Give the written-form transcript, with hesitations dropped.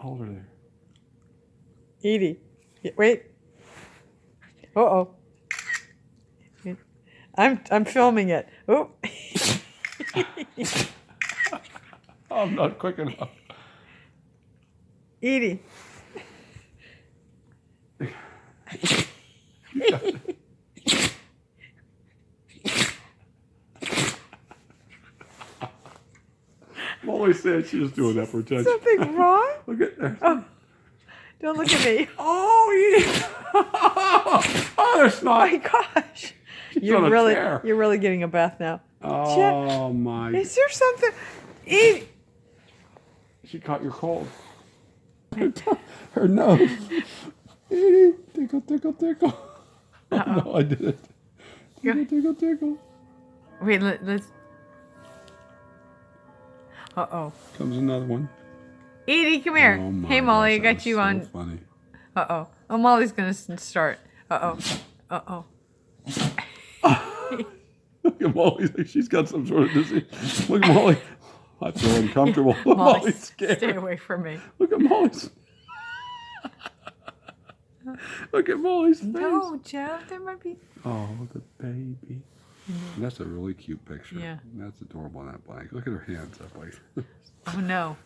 Hold her there. Edie. Wait. Uh-oh. I'm filming it. Oh. I'm not quick enough. Edie. Molly said she was doing that for attention. Something wrong? Look at there. Oh. Don't look at me. Oh, Edie. Oh, there's Oh not. my gosh. She's on a tear. You're really getting a bath now. Oh, my. Is there something? Edie. She caught your cold. Her nose. Edie, tickle, tickle, tickle. Oh, no, I did it. Tickle, tickle, tickle. Wait, let's. Uh-oh. Comes another one. Edie, come here. Oh my Hey, Molly, gosh, I got you so on. Funny. Uh-oh. Oh, Molly's going to start. Uh-oh. Uh-oh. Look at Molly. Like she's got some sort of disease. Look at Molly. I feel uncomfortable. Molly's scared. Stay away from me. Look at Molly's. Look at Molly's face. No, Jeff, there might be. Oh, the baby. That's a really cute picture. Yeah. That's adorable on that blanket. Look at her hands up like. Oh, no.